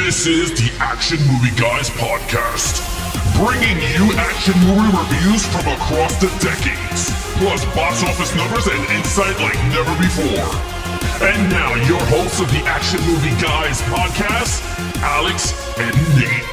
This is the Action Movie Guys podcast, bringing you action movie reviews from across the decades, plus box office numbers and insight like never before. And now, your hosts of the Action Movie Guys podcast, Alex and Nate.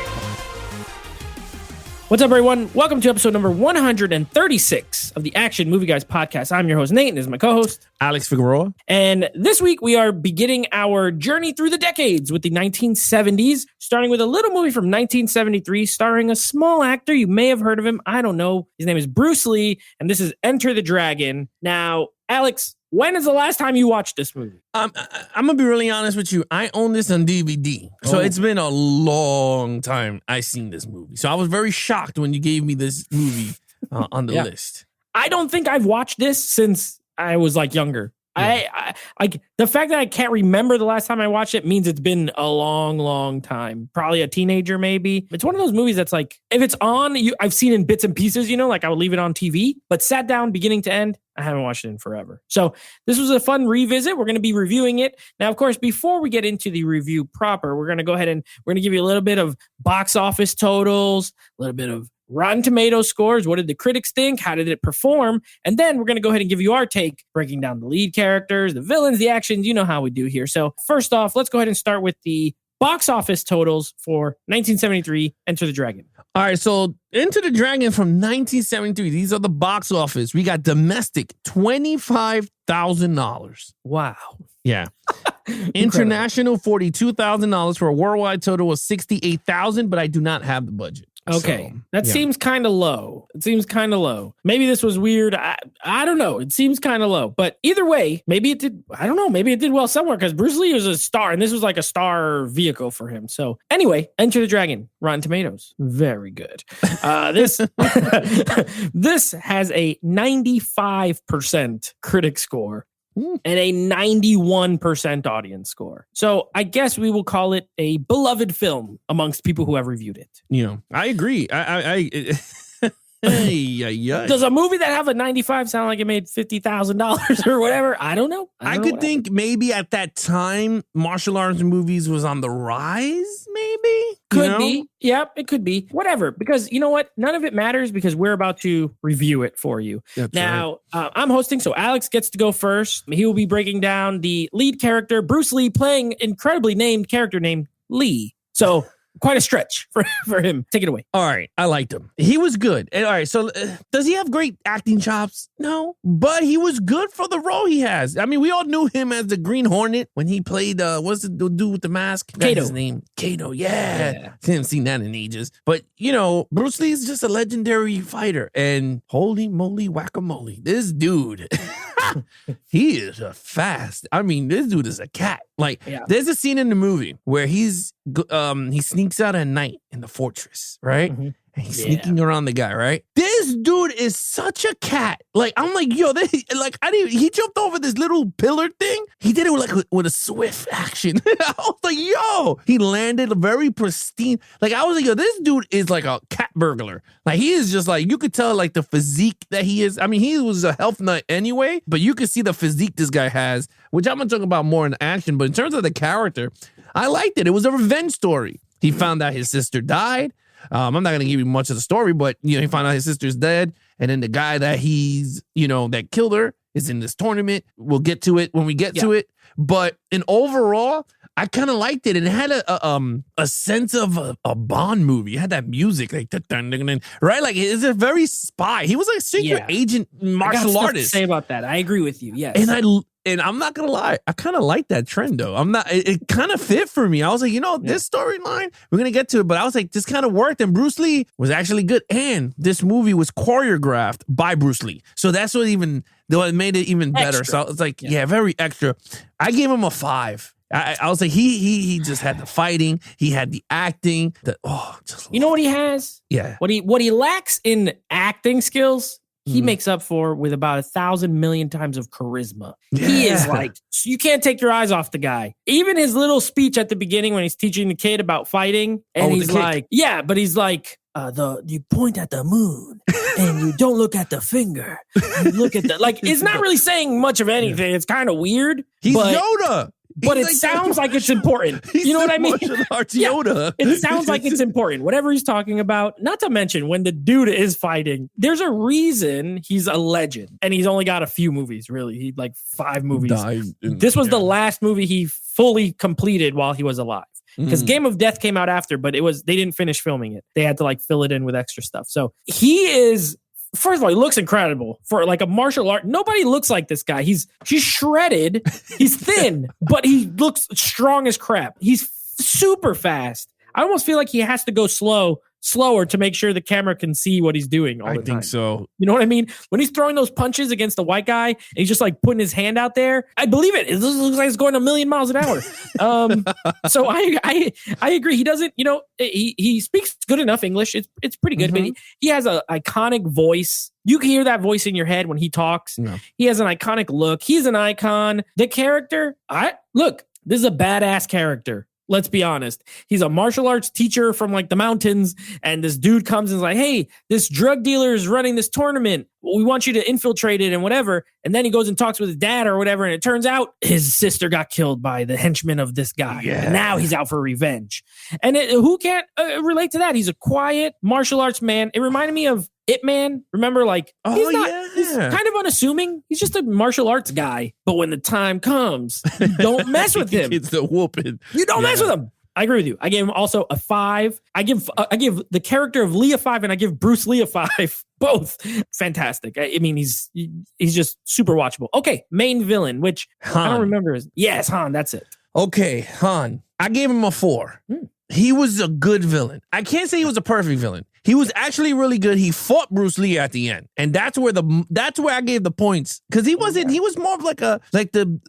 What's up, everyone? Welcome to episode number 136 of the Action Movie Guys podcast. I'm your host, Nate, and this is my co-host, Alex Figueroa. And this week, we are beginning our journey through the decades with the 1970s, starting with a little movie from 1973 starring a small actor. You may have heard of him. I don't know. His name is Bruce Lee, and this is Enter the Dragon. Now, Alex, when is the last time you watched this movie? I'm going to be really honest with you. I own this on DVD. So it's been a long time I've seen this movie. So I was very shocked when you gave me this movie on the list. I don't think I've watched this since I was like younger. Yeah. I the fact that I can't remember the last time I watched it means it's been a long time. Probably a teenager, maybe. It's one of those movies that's like, if it's on, I've seen in bits and pieces, like I would leave it on TV, but sat down beginning to end, I haven't watched it in forever. So this was a fun revisit. We're going to be reviewing it. Now, of course, before we get into the review proper, we're going to go ahead and we're going to give you a little bit of box office totals, a little bit of Rotten Tomatoes scores. What did the critics think? How did it perform? And then we're going to go ahead and give you our take, breaking down the lead characters, the villains, the actions. You know how we do here. So first off, let's go ahead and start with the box office totals for 1973, Enter the Dragon. All right, so Enter the Dragon from 1973. These are the box office. We got domestic, $25,000. Wow. Yeah. International, $42,000 for a worldwide total of $68,000, but I do not have the budget. Okay, that seems kind of low. It seems kind of low. Maybe this was weird. I don't know. It seems kind of low. But either way, maybe it did. I don't know. Maybe it did well somewhere because Bruce Lee was a star, and this was like a star vehicle for him. So anyway, Enter the Dragon, Rotten Tomatoes, very good. This this has a 95% critic score and a 91% audience score. So I guess we will call it a beloved film amongst people who have reviewed it. I agree. Does a movie that have a 95 sound like it made $50,000 or whatever? I don't know. I could think maybe at that time, martial arts movies was on the rise, maybe? Could be. Yep, it could be. Whatever. Because you know what? None of it matters because we're about to review it for you. That's now, right. I'm hosting, so Alex gets to go first. He will be breaking down the lead character, Bruce Lee, playing incredibly named character named Lee. So quite a stretch for him. Take it away. All right. I liked him. He was good. And all right. So does he have great acting chops? No. But he was good for the role he has. I mean, we all knew him as the Green Hornet when he played, what's the dude with the mask? Kato. That's his name. Kato. Yeah. Haven't seen that in ages. But, Bruce Lee is just a legendary fighter. And holy moly, whack-a-mole. This dude, he is a fast. I mean, this dude is a cat. There's a scene in the movie where he sneaks out at night in the fortress, right? Mm-hmm. And he's sneaking around the guy, right? This dude is such a cat. I'm like, yo, he jumped over this little pillar thing. He did it with a swift action. I was like, yo, he landed very pristine. I was like, yo, this dude is like a cat burglar. He is just you could tell the physique that he is. I mean, he was a health nut anyway, but you could see the physique this guy has, which I'm going to talk about more in action. But in terms of the character, I liked it. It was a revenge story. He found out his sister died. I'm not going to give you much of the story, but, he found out his sister's dead. And then the guy that that killed her is in this tournament. We'll get to it when we get to it. But overall, I kind of liked it. And it had a sense of a Bond movie. It had that music, right? It's a very spy. He was a secret agent martial artist. To say about that. I agree with you. Yes. And I'm not gonna lie, I kind of like that trend though. It kind of fit for me. I was like, this storyline, we're gonna get to it, but I was like, this kind of worked. And Bruce Lee was actually good. And this movie was choreographed by Bruce Lee, so that's what made it even better. So it's like, very extra. I gave him a 5. I was like, he just had the fighting, he had the acting. You know what he has? Yeah. What he lacks in acting skills, he makes up for with about 1,000 million times of charisma. Yeah. He is you can't take your eyes off the guy. Even his little speech at the beginning when he's teaching the kid about fighting, and he's like, you point at the moon and you don't look at the finger. You look at the, it's not really saying much of anything. It's kind of weird. He's Yoda. but it sounds like it's important. You know what I mean? Martial arts Yoda. It sounds like it's important. Whatever he's talking about. Not to mention, when the dude is fighting, there's a reason he's a legend. And he's only got a few movies, really. He like 5 movies. This was the last movie he fully completed while he was alive. Because Game of Death came out after, but they didn't finish filming it. They had to like fill it in with extra stuff. So he is, first of all, he looks incredible for like a martial art. Nobody looks like this guy. He's shredded. He's thin, but he looks strong as crap. He's super fast. I almost feel like he has to go slower to make sure the camera can see what he's doing all the time. I think so. You know what I mean? When he's throwing those punches against the white guy and he's just like putting his hand out there, I believe it. It looks like it's going a million miles an hour. So I agree. He doesn't, he speaks good enough English. It's pretty good, but he has an iconic voice. You can hear that voice in your head when he talks. No. He has an iconic look. He's an icon. The character, this is a badass character. Let's be honest. He's a martial arts teacher from like the mountains. And this dude comes and is like, hey, this drug dealer is running this tournament. We want you to infiltrate it and whatever. And then he goes and talks with his dad or whatever. And it turns out his sister got killed by the henchman of this guy. Yeah. And now he's out for revenge. And who can't relate to that? He's a quiet martial arts man. It reminded me of Ip Man. Remember, like, he's kind of unassuming. He's just a martial arts guy. But when the time comes, you don't mess with him. It's the whooping. You don't mess with him. I agree with you. I gave him also a 5. I give the character of Lee a 5, and I give Bruce Lee a 5. Both fantastic. I mean, he's just super watchable. Okay, main villain, which Han. I don't remember his. Yes, Han. That's it. Okay, Han. I gave him a 4. He was a good villain. I can't say he was a perfect villain. He was actually really good. He fought Bruce Lee at the end. And that's where I gave the points. Because he was more of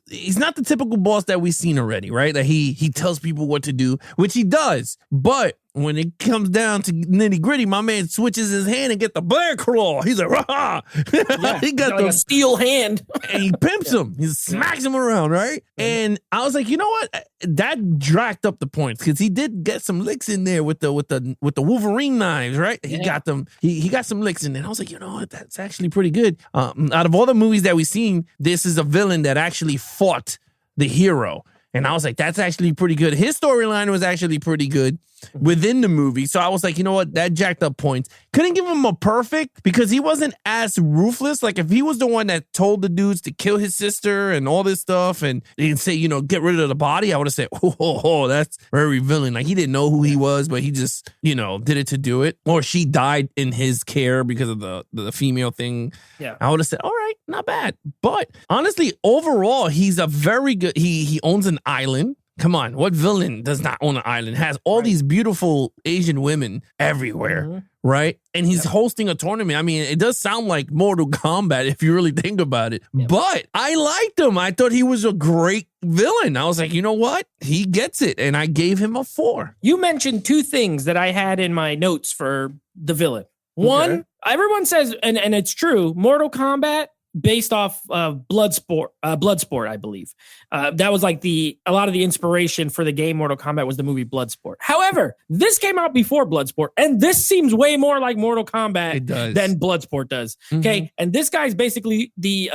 he's not the typical boss that we've seen already, right? That he tells people what to do, which he does. But when it comes down to nitty gritty, my man switches his hand and get the bear claw. He's like, rah! Yeah, he got a steel hand. And he pimps him. He smacks him around, right? And I was like, you know what? That dragged up the points because he did get some licks in there with the Wolverine knives, right? He got them. He got some licks in there. And I was like, you know what? That's actually pretty good. Out of all the movies that we've seen, this is a villain that actually fought the hero. And I was like, that's actually pretty good. His storyline was actually pretty good within the movie. So I was like, you know what? That jacked up points. Couldn't give him a perfect because he wasn't as ruthless. Like if he was the one that told the dudes to kill his sister and all this stuff and he'd say, get rid of the body, I would have said, oh, that's very villain. Like he didn't know who he was, but he just, did it to do it. Or she died in his care because of the female thing. Yeah. I would have said, all right, not bad. But honestly, overall, he's a very good, he owns an island. Come on, what villain does not own an island? Has all these beautiful Asian women everywhere, right? And he's hosting a tournament. I mean, it does sound like Mortal Kombat if you really think about it. Yep. But I liked him. I thought he was a great villain. I was like, you know what? He gets it. And I gave him a 4. You mentioned 2 things that I had in my notes for the villain. One, everyone says, and it's true, Mortal Kombat, based off Bloodsport, I believe. That was like a lot of the inspiration for the game Mortal Kombat was the movie Bloodsport. However, this came out before Bloodsport, and this seems way more like Mortal Kombat than Bloodsport does. Okay, and this guy's basically the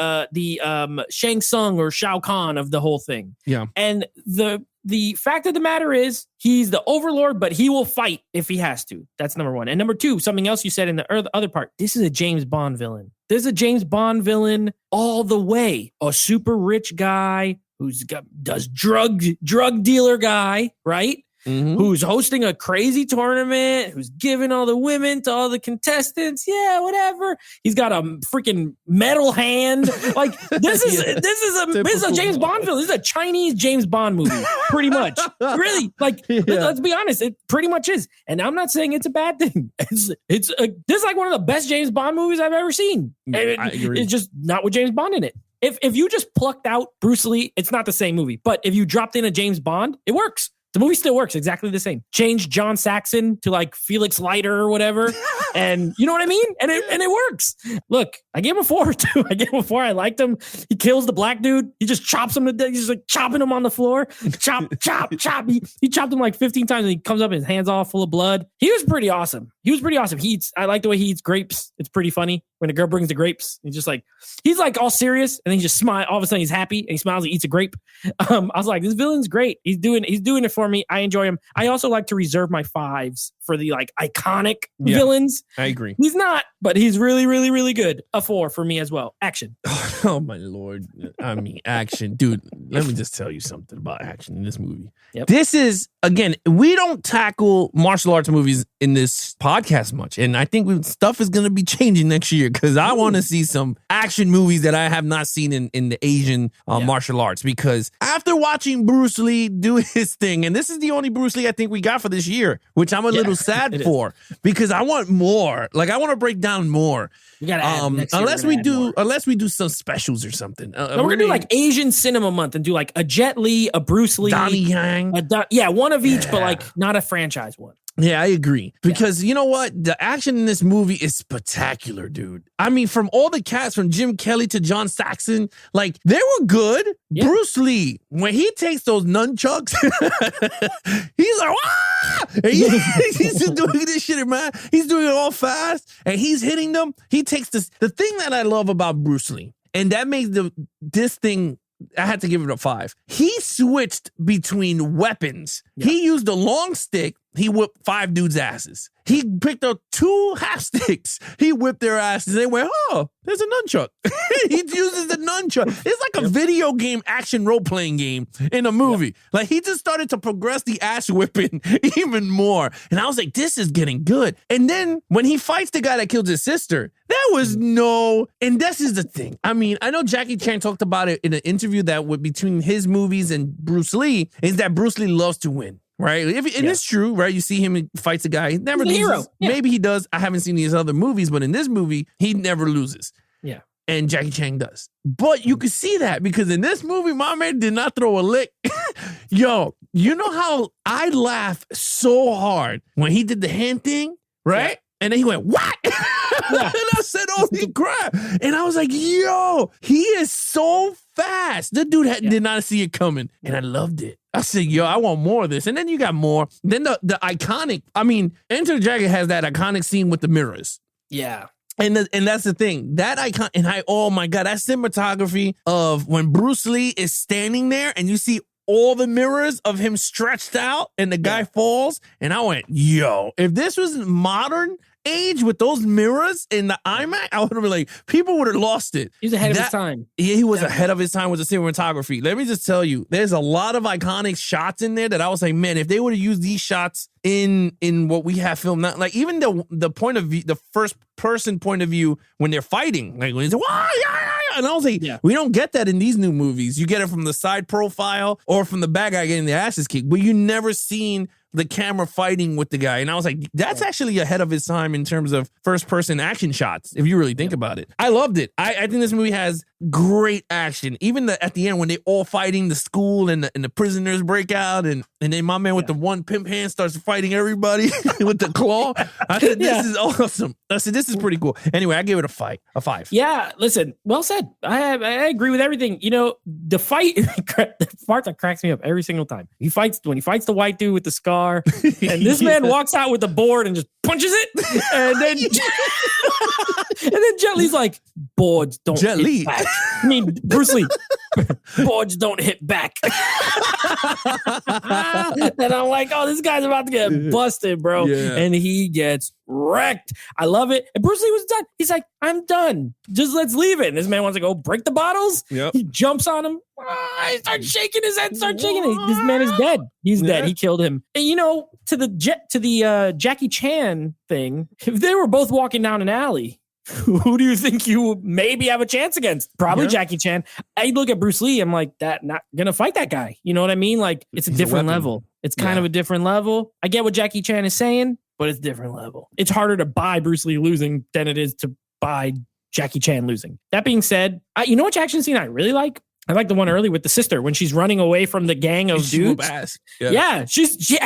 Shang Tsung or Shao Kahn of the whole thing. Yeah, and the fact of the matter is he's the overlord, but he will fight if he has to. That's number 1. And number 2, something else you said in the other part. This is a James Bond villain. There's a James Bond villain all the way. A super rich guy does drug dealer guy, right? Who's hosting a crazy tournament, who's giving all the women to all the contestants. Yeah, whatever. He's got a freaking metal hand. Like this is a James Bond film. This is a Chinese James Bond movie, pretty much. Really, like let's be honest, it pretty much is. And I'm not saying it's a bad thing. This is like one of the best James Bond movies I've ever seen. I agree. It's just not with James Bond in it. If you just plucked out Bruce Lee, it's not the same movie. But if you dropped in a James Bond, it works. The movie still works exactly the same. Change John Saxon to like Felix Leiter or whatever. And you know what I mean? And it works. Look, I gave him a 4 too. I gave him a 4. I liked him. He kills the black dude. He just chops him to death. He's just like chopping him on the floor. Chop, chop, chop. He chopped him like 15 times and he comes up and his hands all full of blood. He was pretty awesome. I like the way he eats grapes. It's pretty funny. When a girl brings the grapes, he's like all serious and then he just smile. All of a sudden he's happy and he smiles and eats a grape. I was like, this villain's great. He's doing it for me. I enjoy him. I also like to reserve my 5s for the like iconic villains. I agree. He's not, but he's really, really, really good. A 4 for me as well. Action. Oh my Lord. I mean, action. Dude, let me just tell you something about action in this movie. Yep. This is, again, we don't tackle martial arts movies in this podcast much. And I think stuff is going to be changing next year because I want to see some action movies that I have not seen in the Asian martial arts. Because after watching Bruce Lee do his thing, and this is the only Bruce Lee I think we got for this year, which I'm a little sad for because I want more. Like, I want to break down more. We gotta add unless we do some specials or something. We're gonna do like Asian Cinema Month and do like a Jet Li, a Bruce Lee, Donnie Yang. One of each, but like not a franchise one. Yeah, I agree. Because you know what? The action in this movie is spectacular, dude. I mean, from all the cast, from Jim Kelly to John Saxon, like, they were good. Yeah. Bruce Lee, when he takes those nunchucks, he's like, ah! He's just doing this shit, man. He's doing it all fast, and he's hitting them. He takes this. The thing that I love about Bruce Lee, and that makes this thing, I had to give it a 5. He switched between weapons. Yeah. He used a long stick. He whipped 5 dudes' asses. He picked up 2 half sticks. He whipped their asses. They went, oh, there's a nunchuck. He uses the nunchuck. It's like a video game action role-playing game in a movie. Yep. Like, he just started to progress the ass whipping even more. And I was like, this is getting good. And then when he fights the guy that killed his sister, there was no, and this is the thing. I mean, I know Jackie Chan talked about it in an interview that between his movies and Bruce Lee, is that Bruce Lee loves to win. Right. And it's true, right? You see him, he fights a guy. He never loses. Hero. Yeah. Maybe he does. I haven't seen these other movies, but in this movie, he never loses. Yeah. And Jackie Chan does. But you can see that because in this movie, my man did not throw a lick. Yo, you know how I laughed so hard when he did the hand thing, right? Yeah. And then he went, what? Yeah. And I said, holy crap. And I was like, yo, he is so fast. The dude did not see it coming. And I loved it. I said, yo, I want more of this. And then you got more. Then the iconic, I mean, Enter the Dragon has that iconic scene with the mirrors. Yeah. And that's the thing. That icon, and oh my God, that cinematography of when Bruce Lee is standing there and you see all the mirrors of him stretched out and the guy falls. And I went, yo, if this was modern age with those mirrors in the IMAX, I would have been like, people would have lost it. He's ahead of his time. Yeah, he was ahead of his time with the cinematography. Let me just tell you, there's a lot of iconic shots in there that I was like, man, if they would have used these shots in what we have filmed, not like even the point of view, the first person point of view when they're fighting, like when he's like, wah, yeah, yeah, and I was like, we don't get that in these new movies. You get it from the side profile or from the bad guy getting the asses kicked, but you never seen the camera fighting with the guy. And I was like, that's actually ahead of his time in terms of first person action shots, if you really think about it. I loved it. I think this movie has great action. Even at the end when they all fighting the school and the prisoners break out and then my man with the one pimp hand starts fighting everybody with the claw. I said, this is awesome. I said, this is pretty cool. Anyway, I gave it a 5. Yeah, listen, well said. I agree with everything. You know, the fight, the part that cracks me up every single time. When he fights the white dude with the scar, and this man walks out with the board and just punches it, and then and then Jet Li's like, boards don't hit back. I mean, Bruce Lee, boards don't hit back. And I'm like, oh, this guy's about to get busted, bro. Yeah. And he gets wrecked. I love it. And Bruce Lee was done. He's like, I'm done. Just let's leave it. And this man wants to go break the bottles. Yep. He jumps on him. He starts shaking his head, shaking it. This man is dead. He's dead. He killed him. And you know, to the Jackie Chan thing, if they were both walking down an alley, who do you think you would maybe have a chance against? Probably Jackie Chan. I look at Bruce Lee, I'm like, not gonna fight that guy. You know what I mean? Like, it's a different level. It's kind of a different level. I get what Jackie Chan is saying, but it's a different level. It's harder to buy Bruce Lee losing than it is to buy Jackie Chan losing. That being said, you know which action scene I really like? I like the one early with the sister when she's running away from the gang of dudes. Yeah,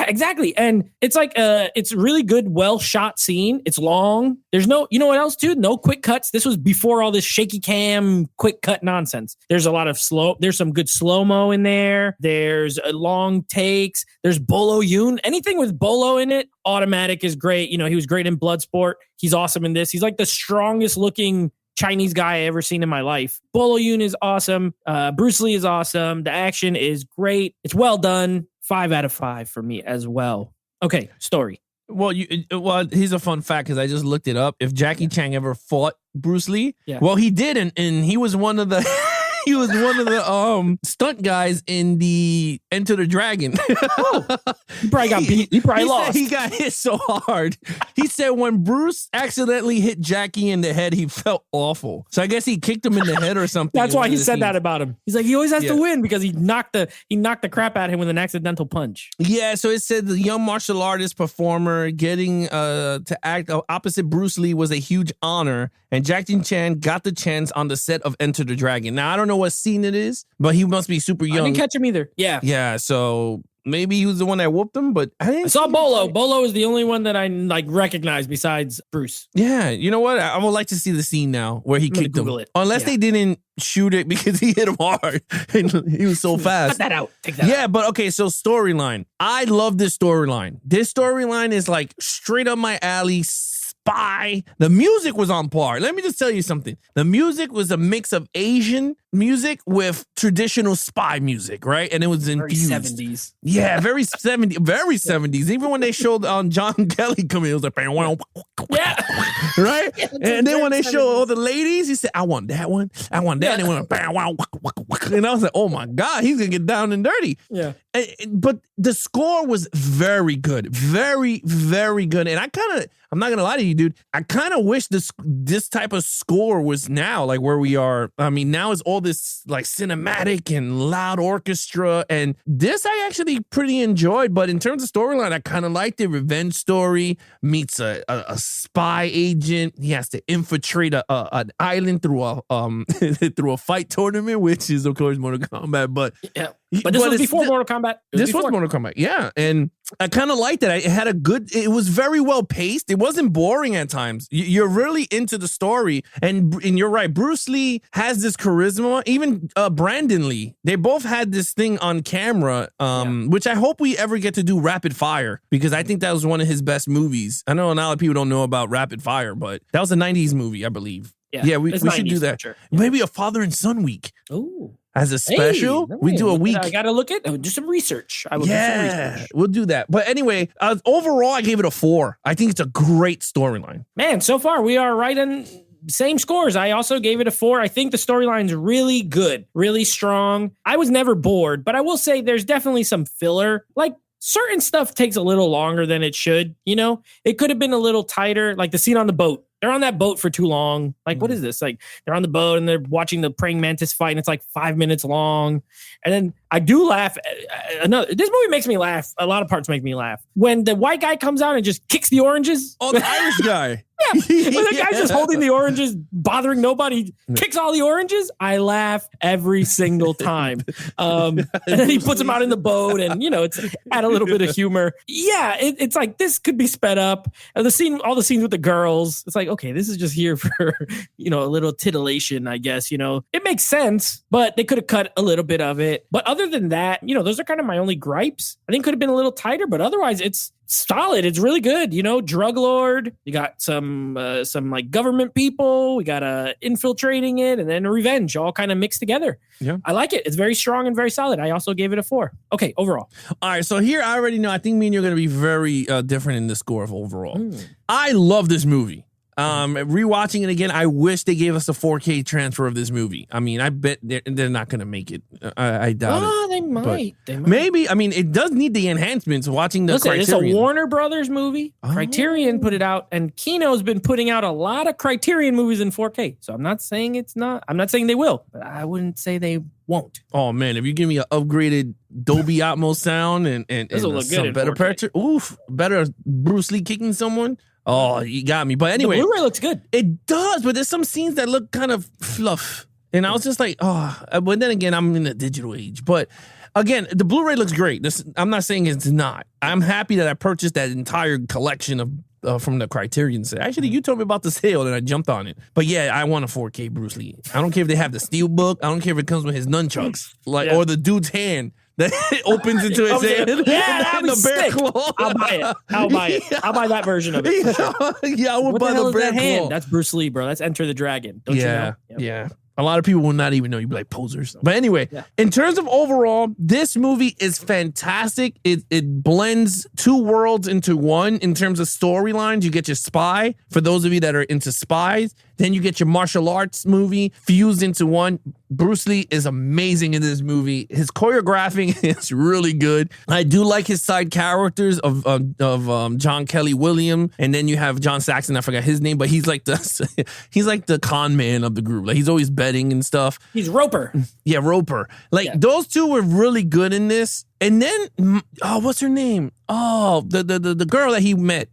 exactly. And it's like it's a really good, well shot scene. It's long. There's no, you know what else, dude? No quick cuts. This was before all this shaky cam, quick cut nonsense. There's a lot of there's some good slow-mo in there. There's long takes. There's Bolo Yoon. Anything with Bolo in it, automatic is great. You know, he was great in Bloodsport. He's awesome in this. He's like the strongest looking Chinese guy I ever seen in my life. Bolo Yoon is awesome. Bruce Lee is awesome. The action is great. It's well done. 5 out of 5 for me as well. Okay, story. Well, here's a fun fact because I just looked it up. If Jackie Chan ever fought Bruce Lee, well, he did, and he was one of the he was one of the stunt guys in the Enter the Dragon. He probably got beat. He probably lost. He got hit so hard. He said when Bruce accidentally hit Jackie in the head, he felt awful. So I guess he kicked him in the head or something. That's why he said that about him. He's like, he always has to win because he knocked the crap out of him with an accidental punch. Yeah, so it said the young martial artist performer getting to act opposite Bruce Lee was a huge honor, and Jackie Chan got the chance on the set of Enter the Dragon. Now, I don't know what scene it is, but he must be super young. I didn't catch him either. Yeah. Yeah, so maybe he was the one that whooped him, but I saw Bolo. Bolo is the only one that I recognize besides Bruce. Yeah, you know what? I would like to see the scene now where he kicked him. Unless they didn't shoot it because he hit him hard and he was so fast. Cut that out. Take that out. Yeah, but okay, so storyline. I love this storyline. This storyline is like straight up my alley. Spy. The music was on par. Let me just tell you something. The music was a mix of Asian music with traditional spy music, right? And it was infused. Very 70s. Yeah, very 70s. Very 70s. Even when they showed John Kelly coming, it was like, yeah, right? Yeah, and then when they showed all the ladies, he said, I want that one. I want that. And they went, and I was like, oh my God, he's going to get down and dirty. Yeah. But the score was very good. Very, very good. And I'm not going to lie to you, dude. I kind of wish this type of score was now, like where we are. I mean, now it's all this like cinematic and loud orchestra. And this I actually pretty enjoyed. But in terms of storyline, I kind of liked it. Revenge story meets a spy agent. He has to infiltrate an island through a fight tournament, which is, of course, Mortal Kombat. But yeah. But this was before Mortal Kombat. This was Mortal Kombat, yeah. And I kind of liked it. It was very well paced. It wasn't boring at times. You're really into the story. And you're right, Bruce Lee has this charisma. Even Brandon Lee. They both had this thing on camera, which I hope we ever get to do Rapid Fire, because I think that was one of his best movies. I know a lot of people don't know about Rapid Fire, but that was a 90s movie, I believe. Yeah, we should do that. Sure. Maybe a father and son week. Ooh. As a special, we do a week. I got to do some research. We'll do that. But anyway, overall, I gave it a 4. I think it's a great storyline. Man, so far we are right on same scores. I also gave it a 4. I think the storyline's really good, really strong. I was never bored, but I will say there's definitely some filler. Like, certain stuff takes a little longer than it should, you know? It could have been a little tighter, like the scene on the boat. They're on that boat for too long. Like, what is this? Like, they're on the boat and they're watching the praying mantis fight, and it's like 5 minutes long. And then I do laugh. This movie makes me laugh. A lot of parts make me laugh. When the white guy comes out and just kicks the oranges. Oh, the Irish guy. Yeah. When the guy's just holding the oranges, bothering nobody, kicks all the oranges. I laugh every single time. And then he puts them out in the boat, and, you know, it's add a little bit of humor. Yeah, it's like this could be sped up. All the scenes with the girls, it's like, okay, this is just here for, you know, a little titillation, I guess. You know, it makes sense, but they could have cut a little bit of it. But other than that, you know, those are kind of my only gripes. I think could have been a little tighter, but otherwise it's solid. It's really good. You know, drug lord. You got some like government people. We got infiltrating it, and then revenge, all kind of mixed together. Yeah, I like it. It's very strong and very solid. I also gave it a 4. Okay, overall. All right, so here I already know. I think me and you're going to be very different in the score of overall. I love this movie. Rewatching it again, I wish they gave us a 4K transfer of this movie. I mean, I bet they're not going to make it. I doubt it. They might. Maybe. I mean, it does need the enhancements. Watching the Criterion. It's a Warner Brothers movie. Criterion put it out, and Kino's been putting out a lot of Criterion movies in 4K. So I'm not saying it's not. I'm not saying they will, but I wouldn't say they won't. Oh man, if you give me an upgraded Dolby Atmos sound and some better picture, better Bruce Lee kicking someone. Oh, you got me. But anyway, the Blu-ray looks good. It does, but there's some scenes that look kind of fluff. And I was just like, oh, but then again, I'm in the digital age. But again, the Blu-ray looks great. I'm not saying it's not. I'm happy that I purchased that entire collection of from the Criterion set. Actually, you told me about the sale and I jumped on it. But yeah, I want a 4K Bruce Lee. I don't care if they have the steel book. I don't care if it comes with his nunchucks, or the dude's hand that opens into his hand. Yeah, that'd be the bear sick. claw. I'll buy it. I'll buy that version of it. Yeah, I would What buy the hell the is bear that claw. hand? That's Bruce Lee, bro. That's Enter the Dragon. Don't you know? Yeah. A lot of people will not even know. You'd be like posers. But anyway, in terms of overall, this movie is fantastic. It blends two worlds into one in terms of storylines. You get your spy, for those of you that are into spies. Then you get your martial arts movie fused into one. Bruce Lee is amazing in this movie. His choreographing is really good. I do like his side characters of John Kelly Williams, and then you have John Saxon. I forgot his name, but he's like the con man of the group. Like he's always betting and stuff. He's Roper. Yeah, Roper. Those two were really good in this. And then, what's her name? Oh, the girl that he met.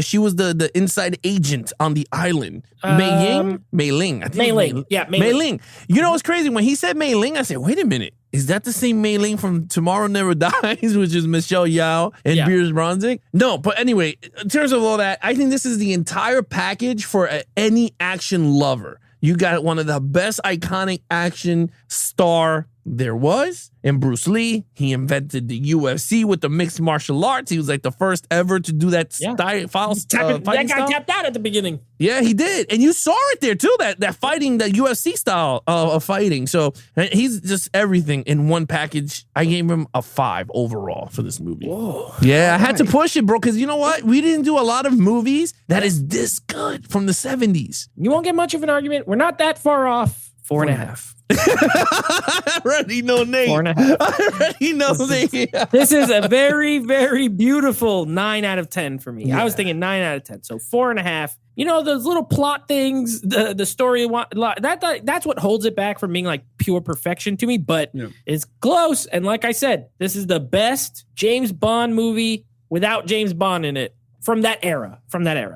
She was the inside agent on the island. Mei Ling. I think Mei Ling. Yeah, Mei Ling. You know what's crazy? When he said Mei Ling, I said, wait a minute. Is that the same Mei Ling from Tomorrow Never Dies, which is Michelle Yeoh and Piers Bronzing? No, but anyway, in terms of all that, I think this is the entire package for any action lover. You got one of the best iconic action star there was in Bruce Lee. He invented the UFC with the mixed martial arts. He was like the first ever to do that style. That guy tapped out at the beginning. Yeah, he did. And you saw it there too, that fighting, that UFC style of fighting. So he's just everything in one package. I gave him a 5 overall for this movie. Whoa. Yeah, I had to push it, bro, because you know what? We didn't do a lot of movies that is this good from the 70s. You won't get much of an argument. We're not that far off. 4.5. I already know Nate. 4.5. I already know Nate. This is a very, very beautiful 9 out of 10 for me. I was thinking 9 out of 10. So 4.5. You know, those little plot things, the story, that's what holds it back from being like pure perfection to me. But it's close. And like I said, this is the best James Bond movie without James Bond in it. From that era.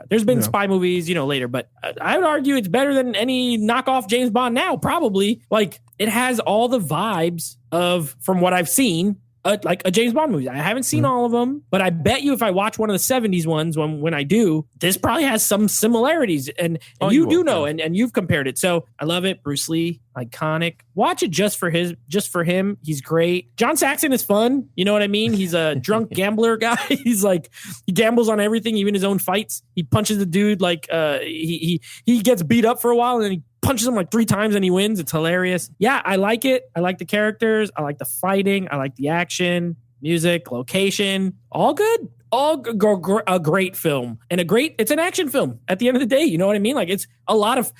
There's been spy movies, later, but I would argue it's better than any knockoff James Bond now, probably. Like, it has all the vibes of, from what I've seen, like a James Bond movie. I haven't seen all of them, but I bet you if I watch one of the 70s ones, when I do, this probably has some similarities. And you do know, and you've compared it. So I love it. Bruce Lee, iconic. Watch it just for him. He's great. John Saxon is fun. You know what I mean? He's a drunk gambler guy. He's like, he gambles on everything, even his own fights. He punches the dude like he gets beat up for a while and then he punches him like 3 times and he wins. It's hilarious. Yeah, I like it. I like the characters. I like the fighting. I like the action, music, location. All good. A great film and it's an action film at the end of the day. You know what I mean? Like there's a lot of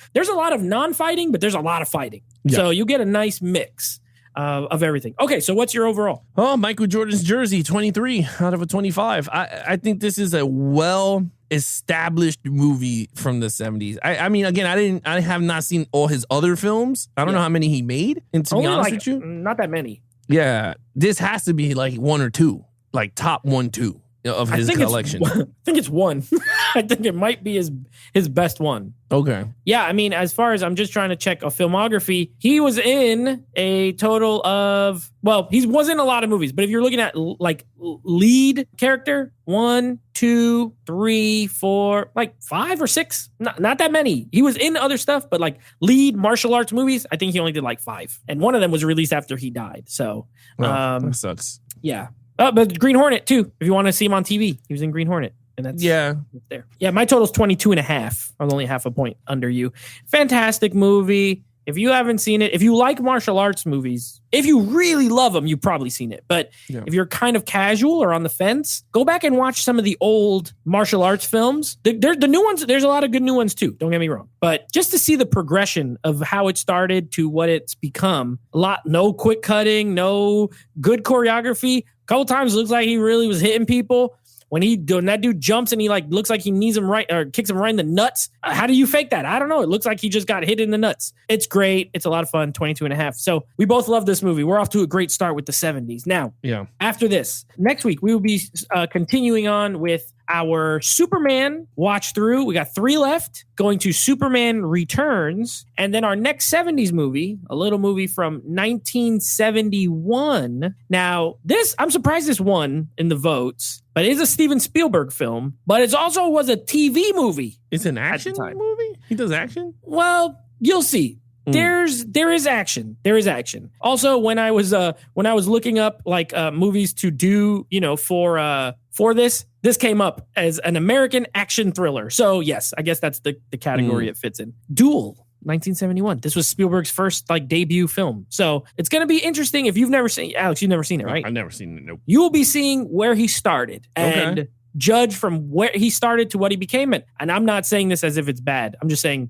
non-fighting, but there's a lot of fighting. Yeah. So you get a nice mix of everything. Okay, so what's your overall? Oh, Michael Jordan's jersey, 23 out of a 25. I think this is a well-established movie from the 70s. I mean, again, I have not seen all his other films. I don't know how many he made. And to be honest with you, not that many. Yeah, this has to be like 1 or 2, like top 1, 2 of his collection. I think it's 1. I think it might be his best one. Okay. Yeah, I mean, as far as I'm just trying to check a filmography, he was in a total of, he was in a lot of movies, but if you're looking at like lead character, 1, 2, 3, 4, like 5 or 6, not that many. He was in other stuff, but like lead martial arts movies, I think he only did like 5. And one of them was released after he died. So, that sucks. Yeah. But Green Hornet too. If you want to see him on TV, he was in Green Hornet. And that's there. Yeah, my total's 22.5. I'm only half a point under you. Fantastic movie. If you haven't seen it, if you like martial arts movies, if you really love them, you've probably seen it. But if you're kind of casual or on the fence, go back and watch some of the old martial arts films. The new ones, there's a lot of good new ones too. Don't get me wrong. But just to see the progression of how it started to what it's become, no quick cutting, no good choreography. A couple times it looks like he really was hitting people. When that dude jumps and he like looks like he knees him right or kicks him right in the nuts. How do you fake that? I don't know. It looks like he just got hit in the nuts. It's great. It's a lot of fun. 22.5. So we both love this movie. We're off to a great start with the 70s. Now, after this, next week, we will be continuing on with our Superman watch through. We got 3 left, going to Superman Returns. And then our next 70s movie, a little movie from 1971. Now, I'm surprised this won in the votes, but it is a Steven Spielberg film, but it also was a TV movie. It's an action movie? He does action? Well, you'll see. There is action. There is action. Also, when I was looking up like movies to do, for this came up as an American action thriller. So yes, I guess that's the category it fits in. Duel, 1971. This was Spielberg's first like debut film. So it's going to be interesting if you've never seen Alex, you've never seen it, right? I've never seen it. Nope. You will be seeing where he started and judge from where he started to what he became. And I'm not saying this as if it's bad. I'm just saying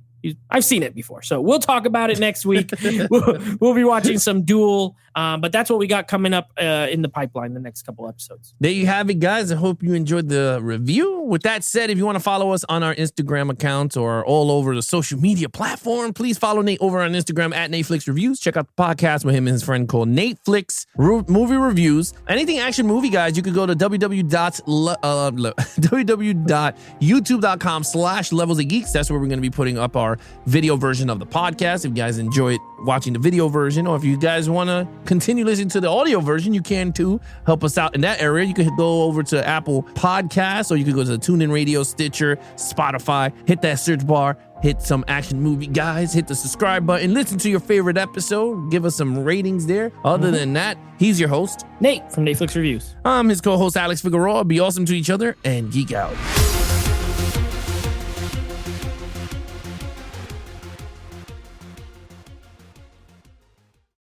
I've seen it before. So we'll talk about it next week. We'll be watching some Duel. But that's what we got coming up in the pipeline the next couple episodes. There you have it, guys. I hope you enjoyed the review. With that said, if you want to follow us on our Instagram accounts or all over the social media platform, please follow Nate over on Instagram at NateFlix Reviews. Check out the podcast with him and his friend called NateFlix Movie Reviews. Anything action movie, guys, you could go to www.youtube.com/levelsofgeeks. That's where we're going to be putting up our video version of the podcast. If you guys enjoy watching the video version, or if you guys want to continue listening to the audio version, you can too. Help us out in that area. You can go over to Apple Podcasts, or you can go to the TuneIn Radio, Stitcher, Spotify. Hit that search bar. Hit some action movie guys. Hit the subscribe button. Listen to your favorite episode. Give us some ratings there. Other than that, he's your host, Nate from NateFlix Reviews. I'm his co-host, Alex Figueroa. Be awesome to each other and geek out.